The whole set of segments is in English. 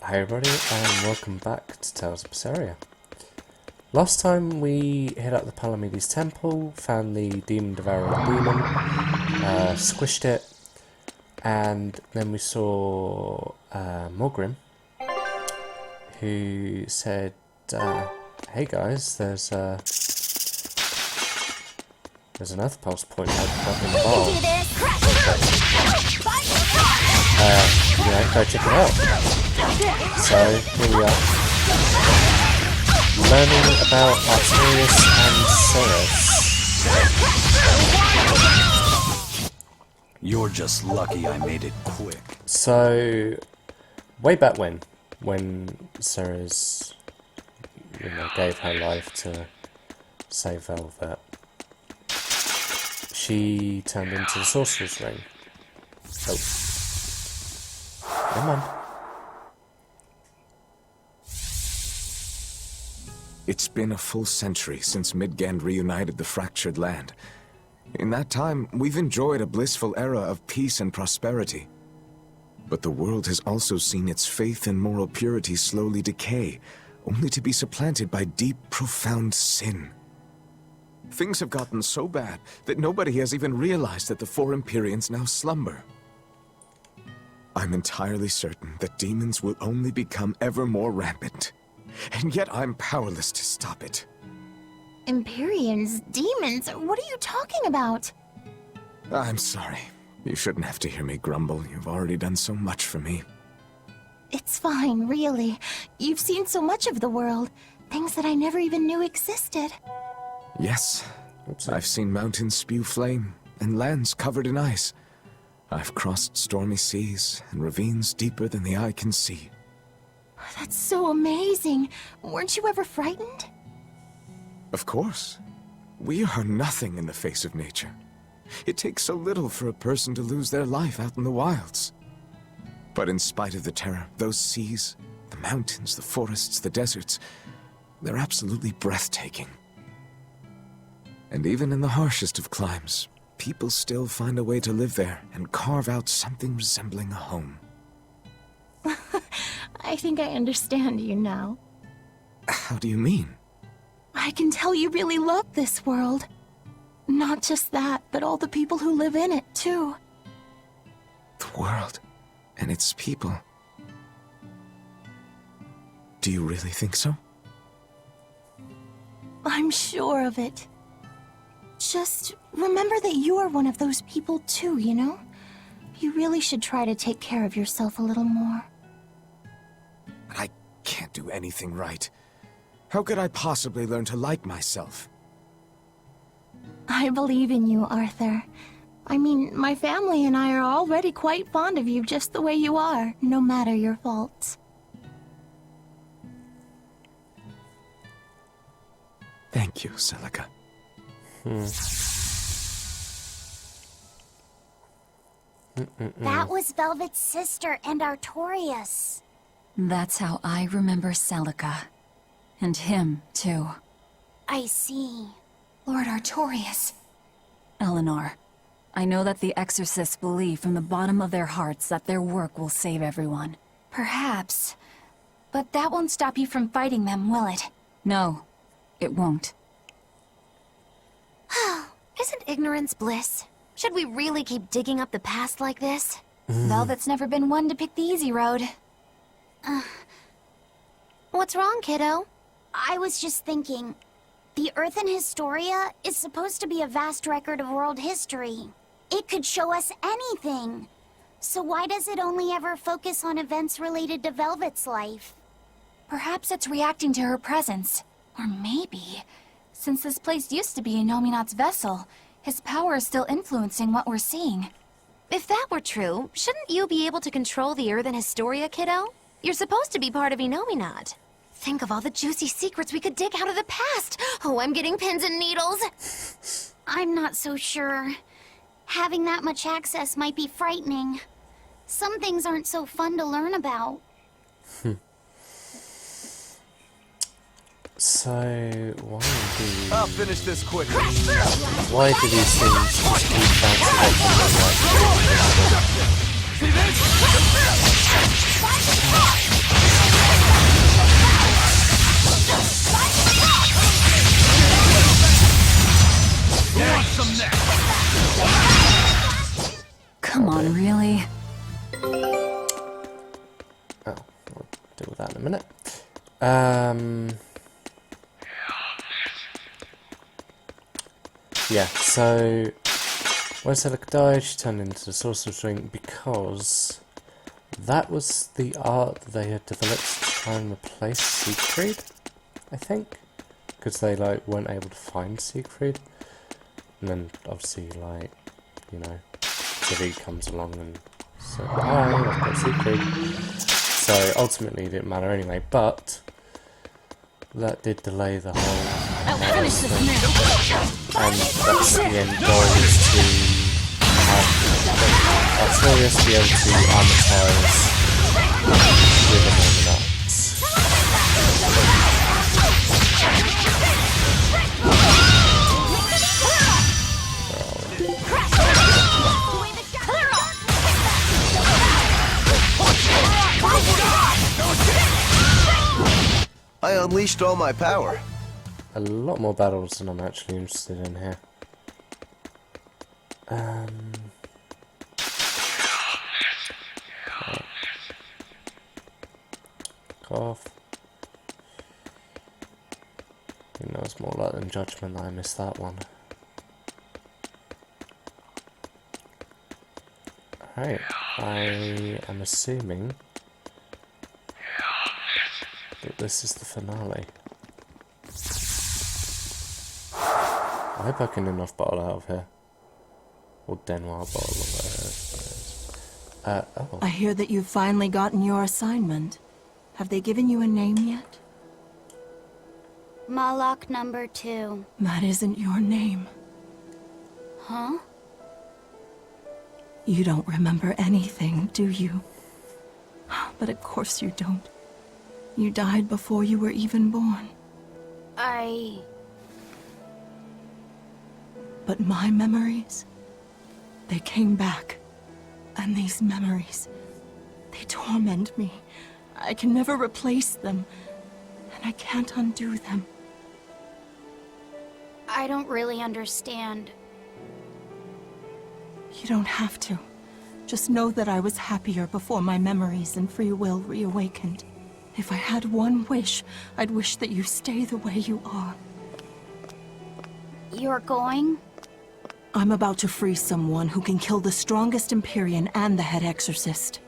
Hey everybody, and welcome back to Tales of Berseria. Last time we hit up the Palamedes temple, found the demon devouring demon, squished it, and then we saw Morgrim, who said, hey guys, there's another pulse point up in the bar. Go check it out. So, here we are. Learning about Artorias and Ceres. You're just lucky I made it quick. So, way back when Ceres, gave her life to save Velvet, she turned into the Sorcerer's Ring. Oh. Come on. It's been a full century since Midgand reunited the fractured land. In that time, we've enjoyed a blissful era of peace and prosperity. But the world has also seen its faith and moral purity slowly decay, only to be supplanted by deep, profound sin. Things have gotten so bad that nobody has even realized that the four Empyreans now slumber. I'm entirely certain that demons will only become ever more rampant. And yet I'm powerless to stop it. Empyreans? Demons? What are you talking about? I'm sorry. You shouldn't have to hear me grumble. You've already done so much for me. It's fine, really. You've seen so much of the world. Things that I never even knew existed. Yes. I've seen mountains spew flame, and lands covered in ice. I've crossed stormy seas, and ravines deeper than the eye can see. That's so amazing. Weren't you ever frightened? Of course. We are nothing in the face of nature. It takes so little for a person to lose their life out in the wilds. But in spite of the terror, those seas, the mountains, the forests, the deserts, they're absolutely breathtaking. And even in the harshest of climes, people still find a way to live there and carve out something resembling a home. I think I understand you now. How do you mean? I can tell you really love this world. Not just that, but all the people who live in it, too. The world and its people. Do you really think so? I'm sure of it. Just remember that you are one of those people too, you know? You really should try to take care of yourself a little more. But I can't do anything right. How could I possibly learn to like myself? I believe in you, Arthur. I mean, my family and I are already quite fond of you just the way you are, no matter your faults. Thank you, Celica. That was Velvet's sister and Artorias. That's how I remember Celica. And him, too. I see. Lord Artorias. Eleanor, I know that the exorcists believe from the bottom of their hearts that their work will save everyone. Perhaps. But that won't stop you from fighting them, will it? No, it won't. Isn't ignorance bliss? Should we really keep digging up the past like this? Velvet's never been one to pick the easy road. What's wrong, kiddo? I was just thinking, the Earthen Historia is supposed to be a vast record of world history. It could show us anything. So why does it only ever focus on events related to Velvet's life? Perhaps it's reacting to her presence. Or maybe, since this place used to be Innominat's vessel, his power is still influencing what we're seeing. If that were true, shouldn't you be able to control the Earthen Historia, kiddo? You're supposed to be part of Innominat. Think of all the juicy secrets we could dig out of the past. Oh, I'm getting pins and needles. I'm not so sure. Having that much access might be frightening. Some things aren't so fun to learn about. So, why I'll finish this quick. do these things just keep bouncing off and then like... deal with that in a minute. Yeah, so when Celica died, she turned into the Sorcerer's Ring because that was the art that they had developed to try and replace Siegfried, I think, because they like weren't able to find Siegfried, and then obviously like, you know, Ciri comes along and said, "Hi, I've got Siegfried." So ultimately it didn't matter anyway, but that did delay the whole I'll finish this now. and that's the end goal, is to have Artorias be able to amortize with the nuts. I unleashed all my power. A lot more battles than I'm actually interested in here. Cough. I think that was more luck than judgment that I missed that one. Alright, I am assuming that this is the finale. I hope I can enough bottle out of here. Or Denoir bottle of oh. I hear that you've finally gotten your assignment. Have they given you a name yet? Malak number 2. That isn't your name. Huh? You don't remember anything, do you? But of course you don't. You died before you were even born. But my memories, they came back. And these memories, they torment me. I can never replace them, and I can't undo them. I don't really understand. You don't have to. Just know that I was happier before my memories and free will reawakened. If I had one wish, I'd wish that you stay the way you are. You're going? I'm about to free someone who can kill the strongest Empyrean and the head exorcist.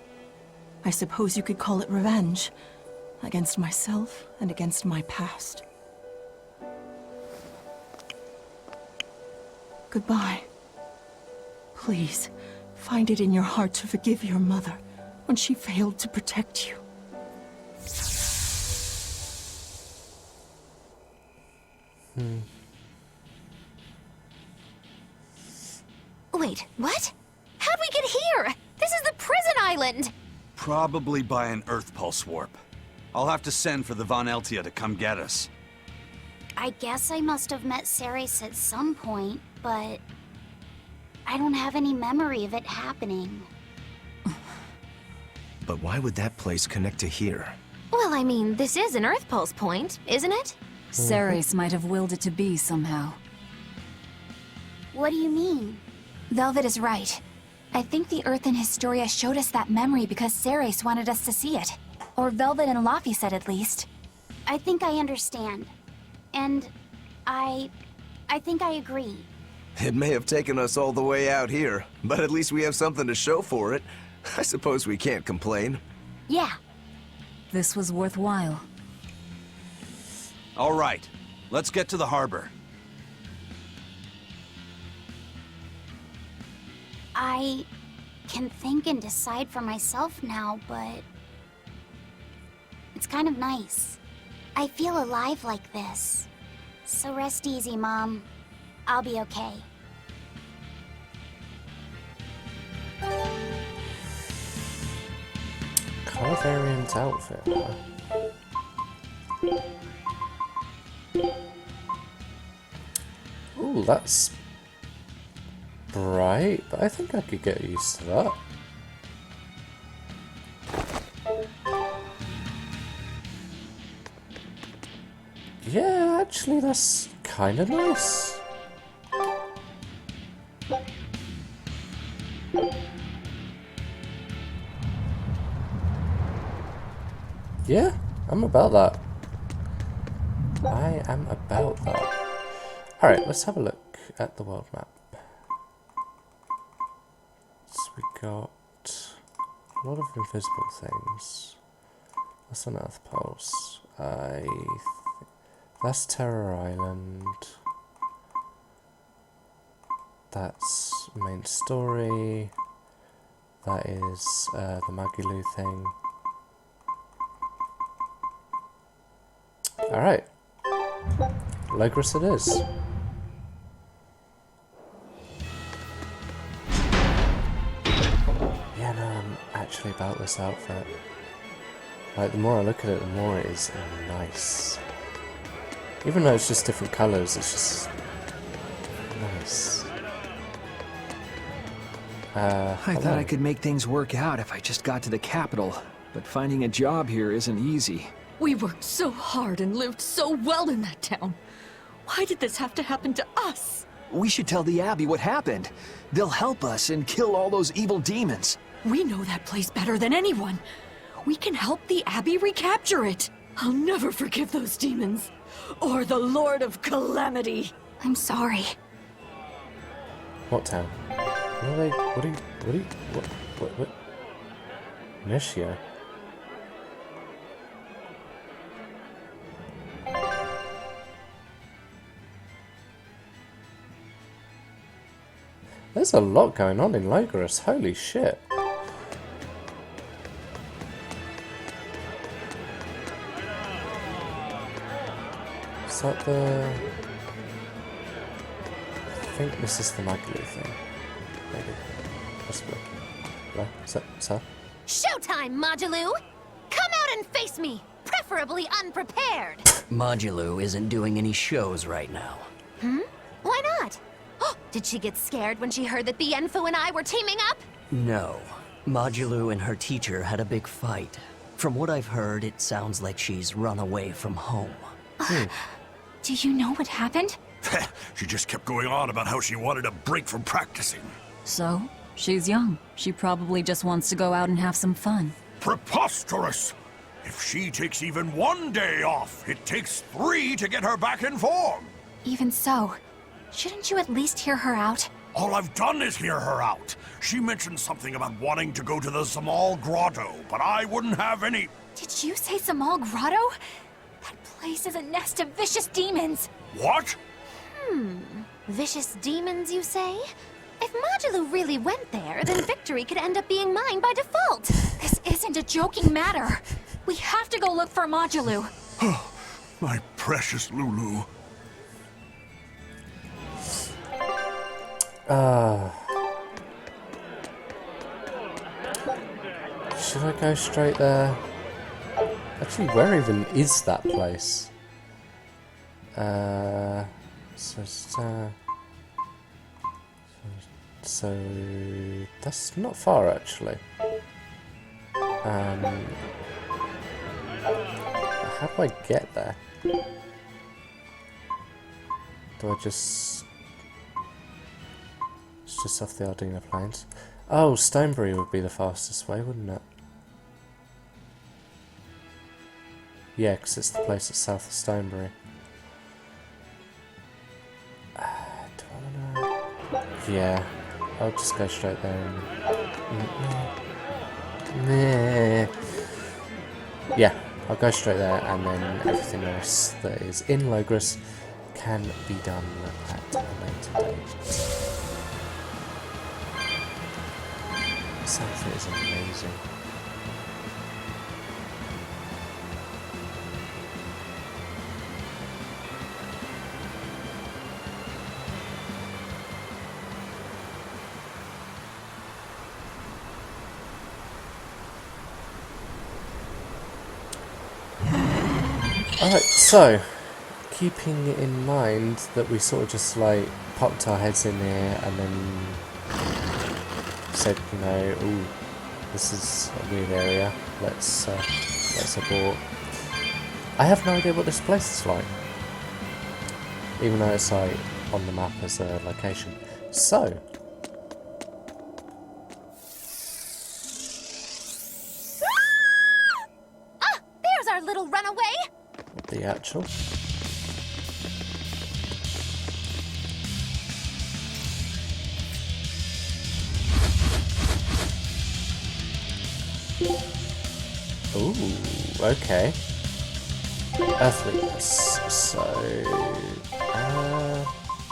I suppose you could call it revenge. Against myself and against my past. Goodbye. Please, find it in your heart to forgive your mother when she failed to protect you. Wait, what? How'd we get here? This is the prison island! Probably by an Earth Pulse warp. I'll have to send for the Von Eltia to come get us. I guess I must have met Ceres at some point, but I don't have any memory of it happening. But why would that place connect to here? Well, I mean, this is an Earth Pulse point, isn't it? Ceres might have willed it to be somehow. What do you mean? Velvet is right. I think the Earth in Historia showed us that memory because Ceres wanted us to see it. Or Velvet and Laffy said at least. I think I understand. And I think I agree. It may have taken us all the way out here, but at least we have something to show for it. I suppose we can't complain. Yeah. This was worthwhile. All right, let's get to the harbor. I can think and decide for myself now, but it's kind of nice. I feel alive like this. So rest easy, Mom. I'll be okay. Color variant outfit, huh? Ooh, that's bright, but I think I could get used to that. Yeah, actually that's kind of nice. Yeah, I'm about that. I am about that. Alright, let's have a look at the world map. So we got a lot of invisible things. That's on Earth Pulse. That's Terror Island. That's main story. That is the Majelu thing. Alright. Loegres it is. Yeah, no, I'm actually about this outfit. Like, the more I look at it, the more it is nice. Even though it's just different colours, it's just nice. I thought I could make things work out if I just got to the capital, but finding a job here isn't easy. We worked so hard and lived so well in that town. Why did this have to happen to us? We should tell the Abbey what happened. They'll help us and kill all those evil demons. We know that place better than anyone. We can help the Abbey recapture it. I'll never forgive those demons. Or the Lord of Calamity. I'm sorry. What town? What Nishio? There's a lot going on in Loegres, holy shit. Is that the... I think this is the Majelu thing. Maybe. Possibly. Hello? Sir? Showtime, Majelu! Come out and face me, preferably unprepared. Majelu isn't doing any shows right now. Why not? Did she get scared when she heard that Bienfu and I were teaming up? No. Majelu and her teacher had a big fight. From what I've heard, it sounds like she's run away from home. Do you know what happened? She just kept going on about how she wanted a break from practicing. So? She's young. She probably just wants to go out and have some fun. Preposterous! If she takes even one day off, it takes 3 to get her back in form. Even so, shouldn't you at least hear her out? All I've done is hear her out. She mentioned something about wanting to go to the Zamal Grotto, but I wouldn't have any... Did you say Zamal Grotto? That place is a nest of vicious demons. What? Vicious demons, you say? If Majelu really went there, then victory could end up being mine by default. This isn't a joking matter. We have to go look for Majelu. My precious Lulu. Should I go straight there? Actually, where even is that place? So that's not far actually. How do I get there? Do I just... It's just off the Ardina Plains. Oh, Stonebury would be the fastest way, wouldn't it? Yeah, because it's the place that's south of Stonebury. Do I wanna... Yeah, I'll just go straight there and... Yeah, I'll go straight there and then everything else that is in Loegres can be done at a later date. This outfit is amazing. Alright, so, keeping in mind that we sort of just like popped our heads in here and then said, you know, ooh, this is a weird area, let's abort. I have no idea what this place is like, even though it's like on the map as a location. So, little runaway! The actual. Ooh, okay. Earthlings. So,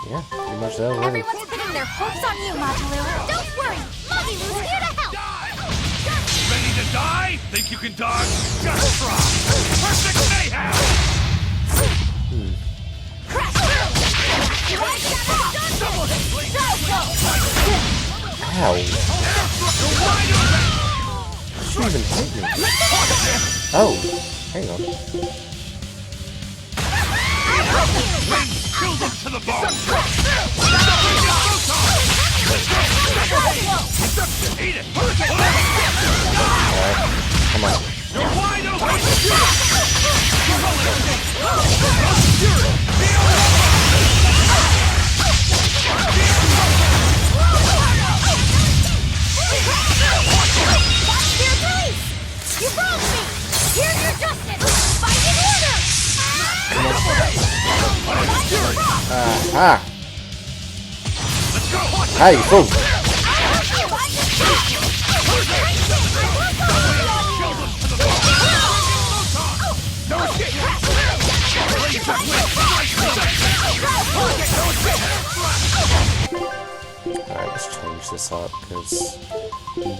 yeah, pretty much there already. Everyone's pinning their hopes on you, Majelu. Don't worry, Magilu's here to help! Ready to die? Think you can dodge? Just try! Perfect mayhem! Ow. She even hit me. Oh, hang on. Killed him to the bone! Eat it! Alright, come on. You're wide open! You found me! Here's your justice! Fighting order! Ah! Hey, fool! Alright, let's change this up because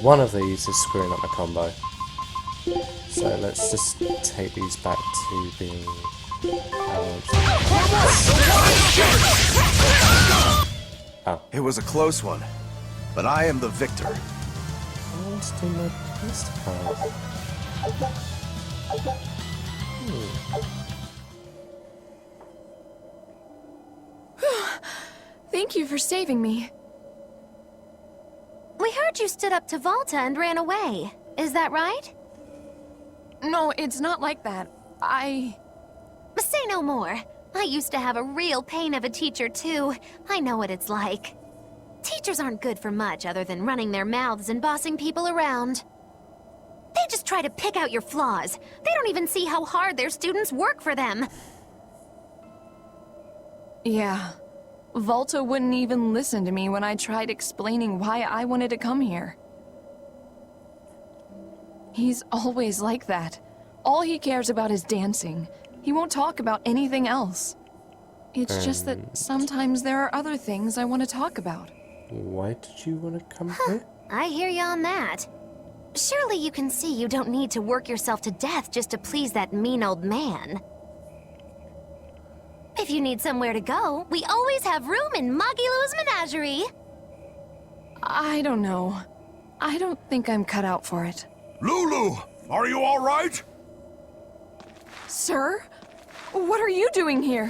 one of these is screwing up my combo. So let's just take these back to being oh. It was a close one, but I am the victor. Let's do my best card. Thank you for saving me. We heard you stood up to Volta and ran away. Is that right? No, it's not like that. Say no more. I used to have a real pain of a teacher, too. I know what it's like. Teachers aren't good for much other than running their mouths and bossing people around. They just try to pick out your flaws. They don't even see how hard their students work for them. Yeah. Volta wouldn't even listen to me when I tried explaining why I wanted to come here. He's always like that. All he cares about is dancing. He won't talk about anything else. It's just that sometimes there are other things I want to talk about. Why did you want to come here? I hear you on that. Surely you can see you don't need to work yourself to death just to please that mean old man. If you need somewhere to go, we always have room in Magilu's menagerie. I don't know. I don't think I'm cut out for it. Lulu, are you all right? Sir? What are you doing here?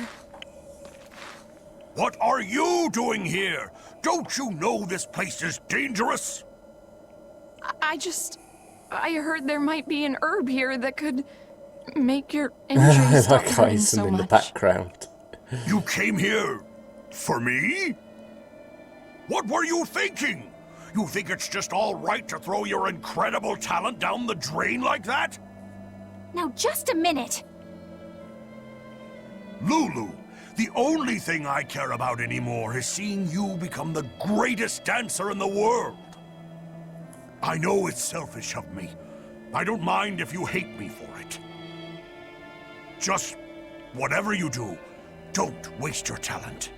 What are you doing here? Don't you know this place is dangerous? I heard there might be an herb here that could make your injuries stop That hurting guy's so in the much. background. You came here for me? What were you thinking? You think it's just all right to throw your incredible talent down the drain like that? Now just a minute. Lulu, the only thing I care about anymore is seeing you become the greatest dancer in the world. I know it's selfish of me. I don't mind if you hate me for it. Just whatever you do, don't waste your talent.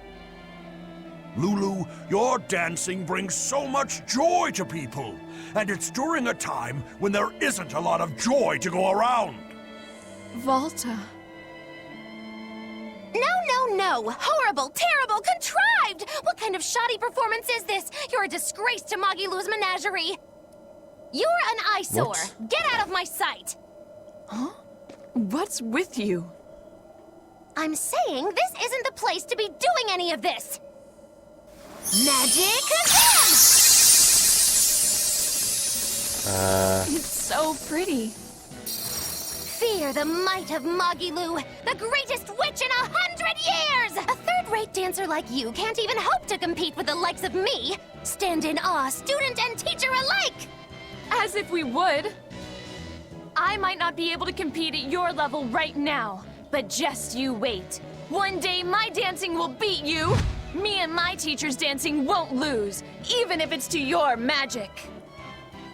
Lulu, your dancing brings so much joy to people, and it's during a time when there isn't a lot of joy to go around. Volta. No! Horrible, terrible, contrived! What kind of shoddy performance is this? You're a disgrace to Magilu's menagerie. You're an eyesore. What? Get out of my sight! Huh? What's with you? I'm saying this isn't the place to be doing any of this! Magic Kazam! It's so pretty. Fear the might of Magilu, the greatest witch in 100 years! A third-rate dancer like you can't even hope to compete with the likes of me! Stand in awe, student and teacher alike! As if we would. I might not be able to compete at your level right now, but just you wait. One day my dancing will beat you. Me and my teacher's dancing won't lose, even if it's to your magic.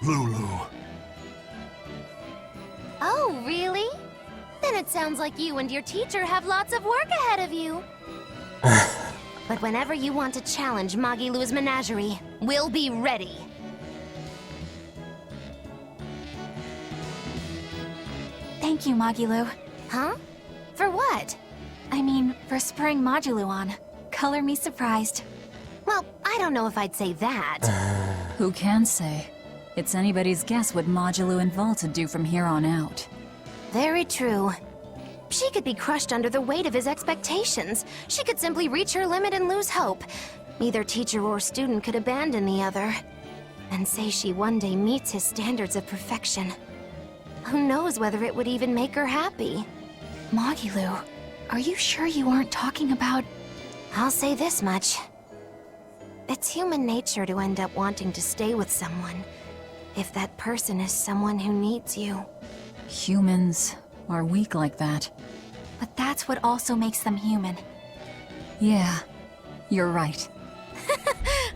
Lulu. Oh, really? Then it sounds like you and your teacher have lots of work ahead of you. But whenever you want to challenge Magelu's menagerie, we'll be ready. Thank you, Majelu. Huh? For what? I mean, for spurring Majelu on. Color me surprised. Well, I don't know if I'd say that. Who can say? It's anybody's guess what Majelu and Volta do from here on out. Very true. She could be crushed under the weight of his expectations. She could simply reach her limit and lose hope. Neither teacher or student could abandon the other. And say she one day meets his standards of perfection. Who knows whether it would even make her happy? Majelu, are you sure you aren't talking about... I'll say this much. It's human nature to end up wanting to stay with someone, if that person is someone who needs you. Humans are weak like that. But that's what also makes them human. Yeah, you're right.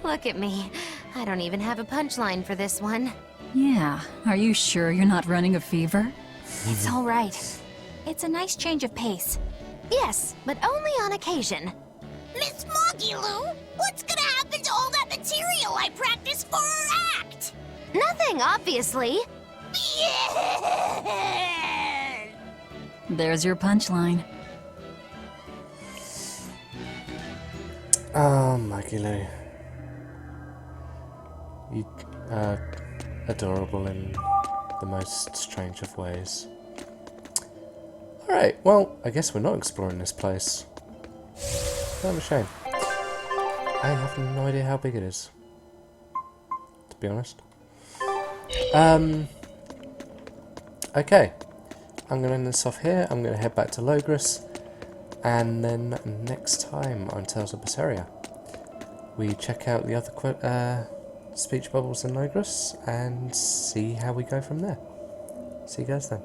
Look at me. I don't even have a punchline for this one. Yeah, are you sure you're not running a fever? It's all right. It's a nice change of pace. Yes, but only on occasion. Miss Majelu, what's gonna happen to all that material I practiced for our act? Nothing, obviously. There's your punchline. Oh, Majelu. You, adorable in the most strange of ways. Alright, well, I guess we're not exploring this place. Kind of a shame. I have no idea how big it is, to be honest. Okay. I'm going to end this off here. I'm going to head back to Loegres. And then next time on Tales of Berseria, we check out the other speech bubbles in Loegres and see how we go from there. See you guys then.